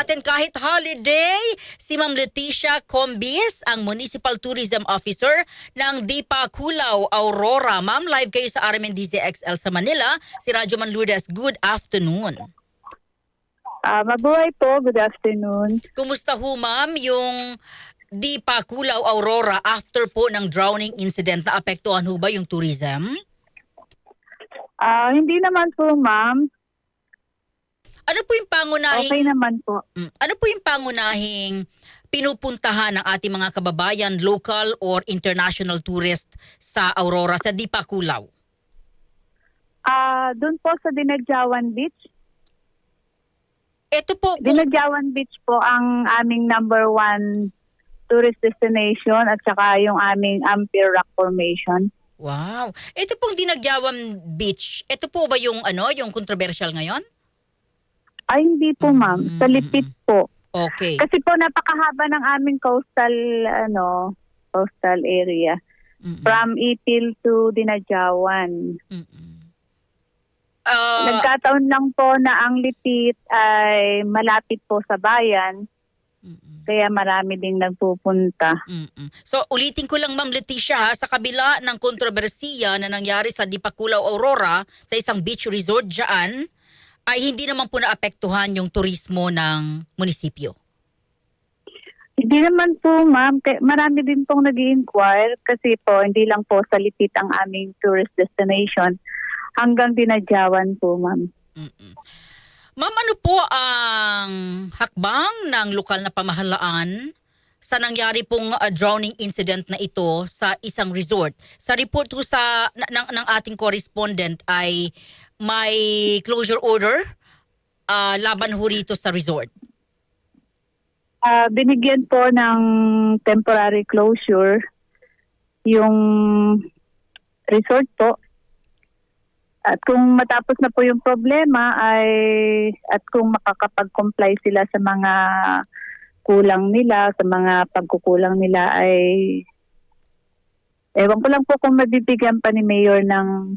natin kahit holiday, si Ma'am Leticia Combis, ang Municipal Tourism Officer ng Dipa Culaw, Aurora. Ma'am, live kayo sa RMNDZ XL sa Manila. Si Radyo Man Lourdes, good afternoon. Mabuhay po, good afternoon. Kumusta ho, ma'am, yung Dipa Culaw, Aurora after po ng drowning incident? Naapektuhan ho ba yung tourism? Hindi naman po, ma'am. Ano po yung pangunahing Okay naman po. Ano po yung pangunahing pinupuntahan ng ating mga kababayan, local or international tourist sa Aurora, sa Dipa Culaw? Doon po sa Dinadjawan Beach. Ito po, Dinadjawan Beach po ang aming number 1 tourist destination at saka yung aming Ampere Rock Formation. wow. Ito pong Dinagyawan Beach, ito po ba yung yung controversial ngayon? Ay, hindi po, ma'am. Sa Lipit po. Okay. Kasi po napakahaba ng aming coastal area. Mm-mm. From Ipil to Dinadjawan. Mm-mm. Nagkataon lang po na ang Lipit ay malapit po sa bayan. Mm-mm. Kaya marami ding nagpupunta. Mm-mm. So ulitin ko lang, Ma'am Leticia, ha, sa kabila ng kontrobersiya na nangyari sa Dipa Culaw, Aurora, sa isang beach resort dyan, ay hindi naman po naapektuhan yung turismo ng munisipyo. Hindi naman po, ma'am. Marami din pong nag-i-inquire kasi po hindi lang po sa Lipit ang aming tourist destination. Hanggang Dinadjawan po, ma'am. Mm-mm. Ma'am, ano po ang hakbang ng lokal na pamahalaan sa nangyari pong drowning incident na ito sa isang resort? Sa report po ng ating correspondent ay may closure order laban ho rito sa resort. Binigyan po ng temporary closure yung resort po. At kung matapos na po yung problema at kung makakapag-comply sila sa mga kulang nila, sa mga pagkukulang nila ay ewan ko lang po kung mabibigyan pa ni Mayor ng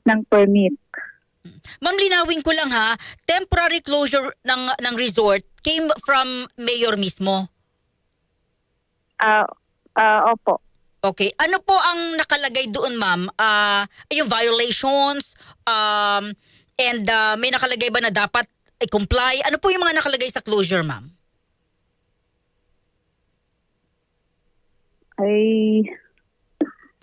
ng permit. Ma'am, linawin ko lang ha, temporary closure ng resort came from Mayor mismo. Opo. Okay. Ano po ang nakalagay doon, ma'am? Yung violations and may nakalagay ba na dapat i-comply? Ano po yung mga nakalagay sa closure, ma'am? Ay,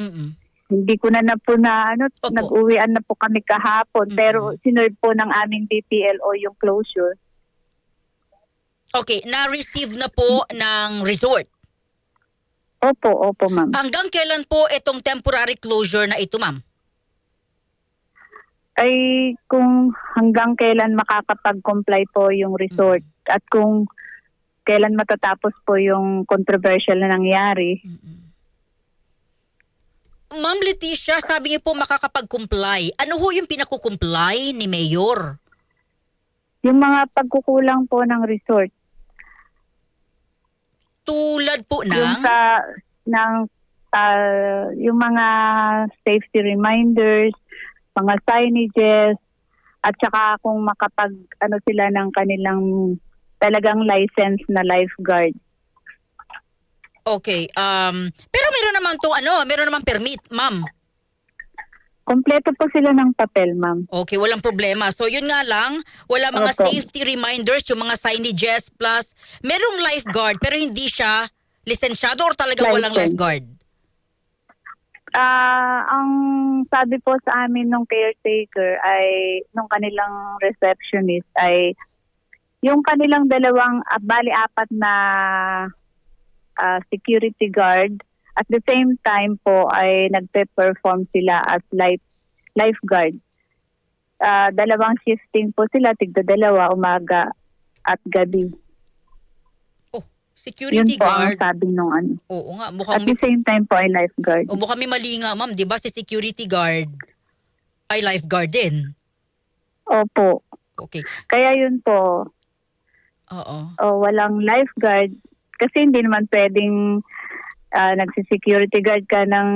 Mm-mm. hindi ko na po na Opo. nag-uwian na po kami kahapon. Mm-mm. Pero sinerve po ng aming DPLO yung closure. Okay. Na-receive na po ng resort. Opo, ma'am. Hanggang kailan po itong temporary closure na ito, ma'am? Ay kung hanggang kailan makakapag-comply po yung resort at kung kailan matatapos po yung controversial na nangyari. Ma'am Leticia, sabi niyo po makakapag-comply. Ano ho yung pinakukomply ni Mayor? Yung mga pagkukulang po ng resort. Tulad po ng... Yung mga safety reminders, mga signages, at saka kung sila ng kanilang talagang license na lifeguard. Okay. Pero meron naman permit, ma'am. Kompleto po sila ng papel, ma'am. Okay, walang problema. So yun nga lang, wala mga Opo. safety reminders, yung mga signages plus merong lifeguard pero hindi siya lisensyado or talagang walang License. lifeguard? Ang sabi po sa amin nung caretaker ay, nung kanilang receptionist ay, yung kanilang dalawang, apat na security guard, at the same time po ay nagpe-perform sila as lifeguard. Dalawang shifting po sila, tigda-dalawa, umaga at gabi. Oh, security Yun po ang guard. sabi nung Oo nga, At the same time po ay lifeguard. mukhang may mali nga, ma'am. 'Di ba si security guard ay lifeguard din? Opo. Okay. Kaya yun po, Oo. walang lifeguard. Kasi hindi naman pwedeng nagsisecurity guard ka ng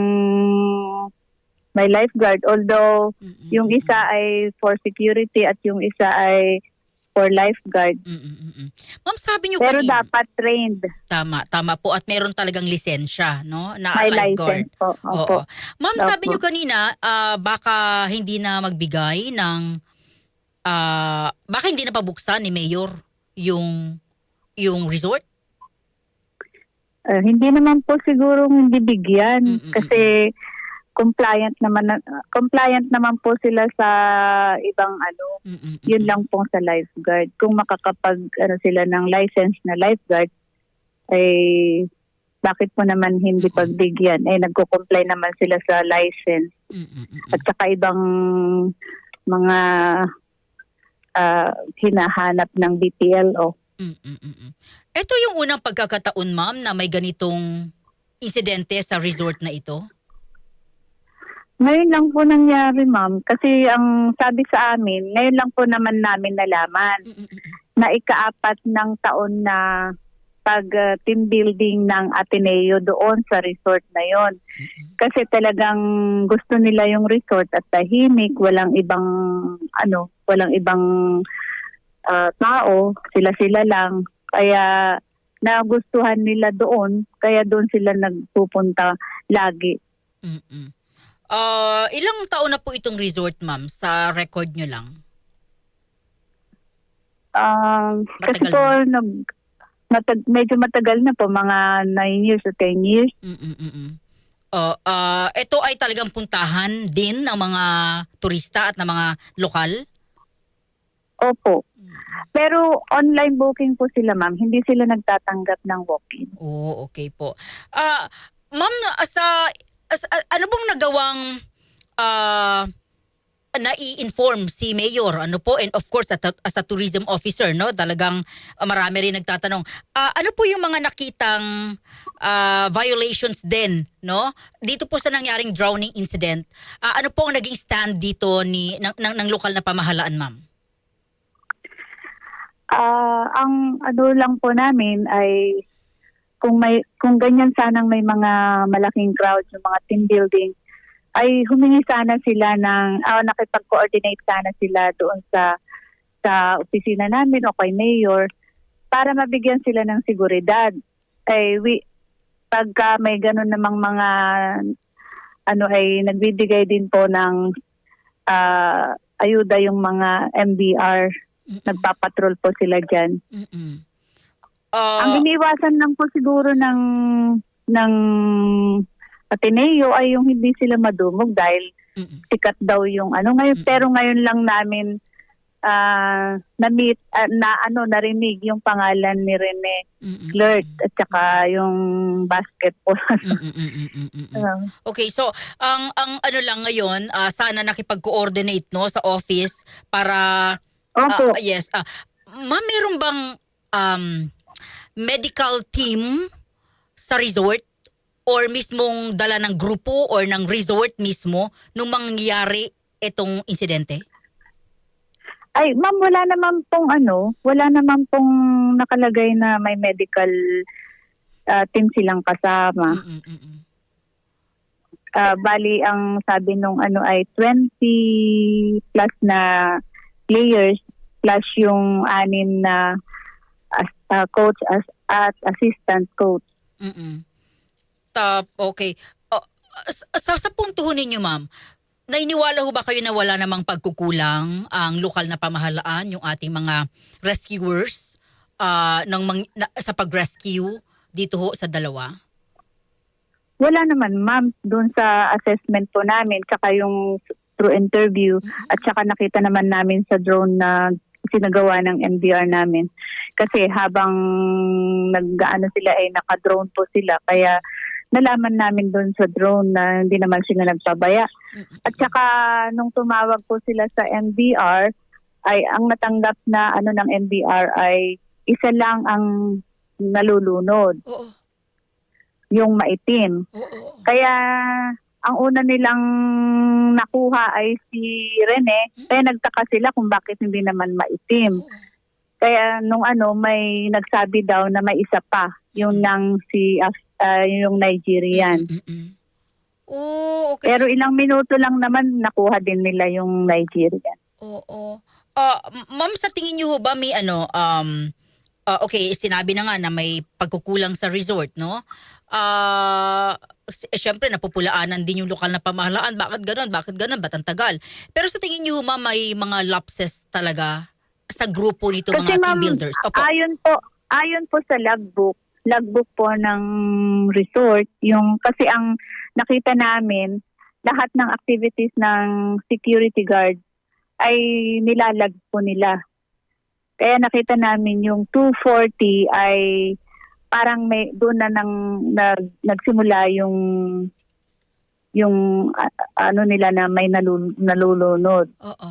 may lifeguard. Although yung isa ay for security at yung isa ay for lifeguard. Ma'am, sabi niyo Pero kanina, dapat trained. tama po, at meron talagang lisensya, no, na May lifeguard. license po. Oo. Opo. Ma'am, sabi Opo. niyo kanina, baka hindi na magbigay ng baka hindi na pabuksan ni Mayor yung resort? Hindi naman po siguro hindi bigyan Mm-mm. kasi compliant naman po sila sa ibang ano. Yun lang po sa lifeguard. Kung makakapag sila ng license na lifeguard, ay bakit po naman hindi pagbigyan? Nagko-comply naman sila sa license at saka ibang mga hinahanap ng BPLO. Ito yung unang pagkakataon, ma'am, na may ganitong insidente sa resort na ito? Ngayon lang po nangyari, ma'am. Kasi ang sabi sa amin, ngayon lang po naman namin nalaman na ika-4 ng taon na pag-team building ng Ateneo doon sa resort na yon. Kasi talagang gusto nila yung resort at tahimik, walang ibang tao, sila-sila lang. Kaya nagustuhan nila doon, kaya doon sila nagpupunta lagi. Ilang taon na po itong resort, ma'am, sa record nyo lang? Kasi Matagal po, na. medyo matagal na po, mga 9 years o 10 years. Ito ay talagang puntahan din ng mga turista at ng mga lokal? Opo. Pero online booking po sila, ma'am. Hindi sila nagtatanggap ng walk-in. Oo, okay po. Ma'am, ano bang nagawang nai-inform si Mayor, ano po, and of course as a tourism officer, no, talagang marami rin nagtatanong. Ano po yung mga nakitang violations din, no, dito po sa nangyaring drowning incident? Ano po ang naging stand dito ng lokal na pamahalaan, ma'am? Ang ano lang po namin ay kung ganyan sanang may mga malaking crowd, yung mga team building, ay humingi sana sila nakipag-coordinate sana sila doon sa opisina namin o kay Mayor para mabigyan sila ng seguridad. Pagka may ganun namang mga ay nagbibigay din po ng ayuda yung mga MBR. Nagpapatrol po sila dyan. Ang iniwasan lang po siguro ng Ateneo ay yung hindi sila madumog dahil sikat daw yung ngayon. Pero ngayon lang namin na-meet, narinig yung pangalan ni Rene Flirt at saka yung basketball. Okay, so ang ano lang ngayon, sana nakipag-coordinate, no, sa office para Opo. yes. Ma'am, meron bang medical team sa resort or mismong dala ng grupo or ng resort mismo nung mangyari itong insidente? Ay, ma'am, wala naman pong nakalagay na may medical team silang kasama. Bali, ang sabi nung ay 20 plus na players plus yung 6 na coach at assistant coach. Okay. Sa punto ho ninyo, ma'am, nainiwala ho ba kayo na wala namang pagkukulang ang lokal na pamahalaan, yung ating mga rescuers sa pag-rescue dito ho sa dalawa? Wala naman, ma'am. Doon sa assessment po namin, tsaka yung through interview, at saka nakita naman namin sa drone na sinagawa ng MDR namin. Kasi habang sila ay naka-drone po sila, kaya nalaman namin doon sa drone na hindi naman sila nagpabaya. At saka nung tumawag po sila sa MDR, ay ang natanggap na ng MDR ay isa lang ang nalulunod. Oo. Yung maitim. Oo. Kaya ang una nilang nakuha ay si Rene, kaya nagtaka sila kung bakit hindi naman maitim. Kaya nung may nagsabi daw na may isa pa, yung yung Nigerian. Oh, okay. Pero ilang minuto lang naman nakuha din nila yung Nigerian. Oo. Ma'am, sa tingin niyo ho ba may okay, sinabi na nga na may pagkukulang sa resort, no? Syempre napupulaanan din yung lokal na pamahalaan. Bakit ganun? Bakit ganun? Ba't ang tagal? Pero sa tingin niyo ho, ma'am, may mga lapses talaga sa grupo nito Kasi mga team ma'am, builders? Opo. ayon po sa logbook po ng resort, kasi ang nakita namin, lahat ng activities ng security guard ay nilalag po nila. Kaya nakita namin yung 240 ay parang may doon na nagsimula yung ano nila na may nalulunod. Oo.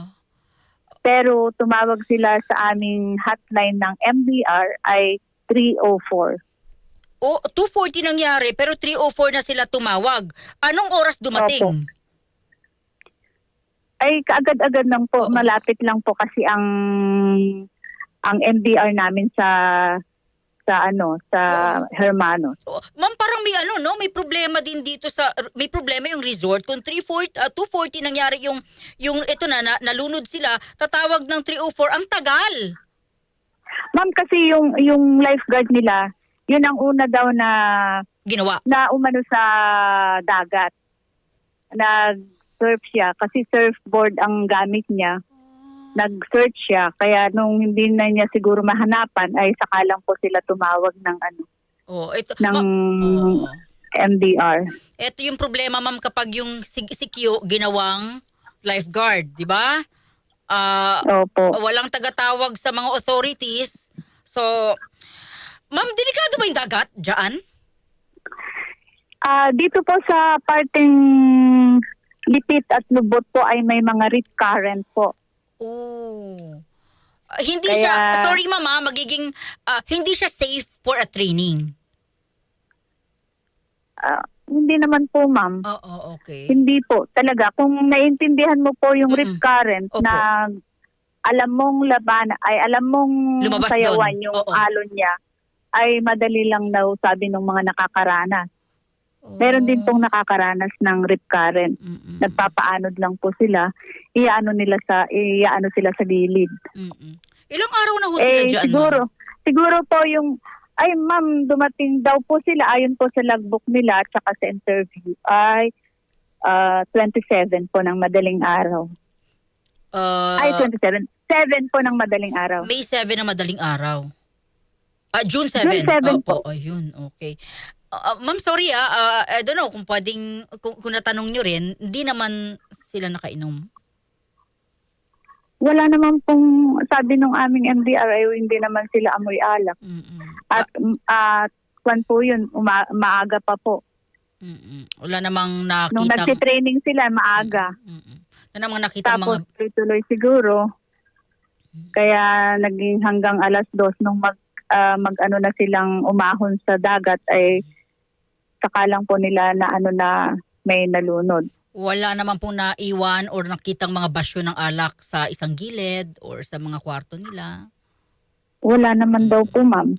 Pero tumawag sila sa aming hotline ng MBR ay 304. O, 2:40 nangyari pero 3:04 na sila tumawag. Anong oras dumating? Opo. Ay kaagad-agad lang po, Oo. malapit lang po kasi ang MBR namin sa Hermanos. Ma'am, parang may problema din dito may problema yung resort. Kung 2:40 nangyari yung ito nalunod sila, tatawag ng 3:04, ang tagal. Ma'am, kasi yung lifeguard nila, yun ang una daw Ginawa. na umano sa dagat. Nag-surf siya kasi surfboard ang gamit niya. Nag-search siya kaya nung hindi na niya siguro mahanapan ay saka lang po sila tumawag ng Oo. MDR. Ito yung problema, ma'am, kapag yung si Q ginawang lifeguard, di ba? Opo. Walang tagatawag sa mga authorities. So, ma'am, delikado ba yung dagat dyan? Dito po sa parteng Lipit at Lubot po ay may mga rip current po. Oh. Hindi siya, sorry mama, hindi siya safe for a training. Hindi naman po, ma'am. Oo, okay. Hindi po. Talaga, kung naiintindihan mo po yung rip current Opo. na alam mong Lumabas sayawan doon. yung Oo. alon niya, ay madali lang daw sabi ng mga nakakaranas. Meron din pong nakakaranas ng rip current. Mm-mm. Nagpapaanod lang po sila. Iyaano sila sa gilid. Mm-mm. Ilang araw na ho sila dyan, Siguro po ma'am, dumating daw po sila ayon po sa logbook nila at saka sa interview ay 27 po ng madaling araw. 27. 7 po ng madaling araw. May 7 na madaling araw. June 7. June 7 po. Ayun, okay. Ma'am, sorry I don't know kung pwedeng, kung natanong nyo rin, hindi naman sila nakainom. Wala naman pong, sabi ng aming MDR ay hindi naman sila amoy alak. Mm-mm. At kwan po yun, maaga pa po. Mm-mm. Wala namang Nung nakita. nagtitraining sila, maaga. Wala namang nakita Tapos mga. tuloy siguro. Kaya naging hanggang 2:00 nung mag-ano na silang umahon sa dagat ay saka lang po nila na may nalunod. Wala naman pong naiwan or nakitang mga basyo ng alak sa isang gilid or sa mga kwarto nila. Wala naman daw po, ma'am.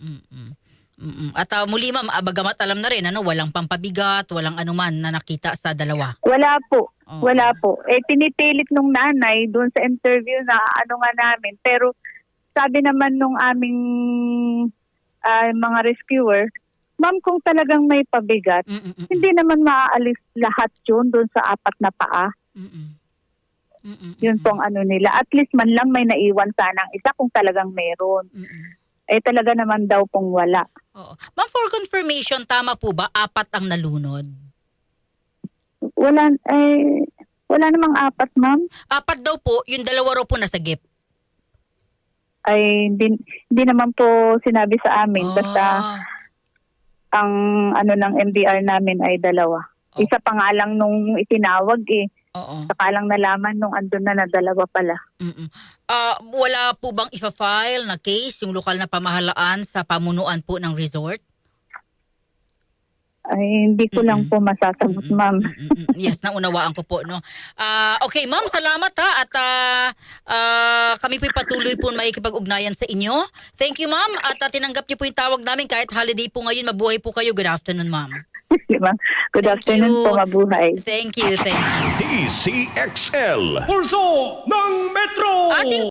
At muli ma'am, bagamat alam na rin, walang pampabigat, walang anuman na nakita sa dalawa. Wala po. Oo. Wala po. Pinipilit nung nanay doon sa interview na nga namin. Pero sabi naman nung aming mga rescuer, ma'am, kung talagang may pabigat, hindi naman maaalis lahat yun doon sa 4 na paa. Yun pong nila. At least man lang may naiwan sanang isa kung talagang meron. Talaga naman daw pong wala. Oo. Ma'am, for confirmation, tama po ba 4 ang nalunod? Wala namang 4, ma'am. 4 daw po, yung 2 raw po nasagip. Ay hindi naman po sinabi sa amin. Basta ang ng MDR namin ay 2. Isa pa nga lang nung itinawag Oo. Saka lang nalaman nung andun na 2 pala. Wala po bang ifa-file na case yung lokal na pamahalaan sa pamunuan po ng resort? Ay hindi ko lang po masasagot, ma'am. Yes, naunawaan ko po, no. Okay, ma'am, salamat at kami po patuloy po makikipag-ugnayan sa inyo. Thank you, ma'am, at tinanggap niyo po yung tawag namin kahit holiday po ngayon. Mabuhay po kayo. Good afternoon, ma'am. Good afternoon po, mabuhay. Thank you. DCXL Pulso ng Metro! Ating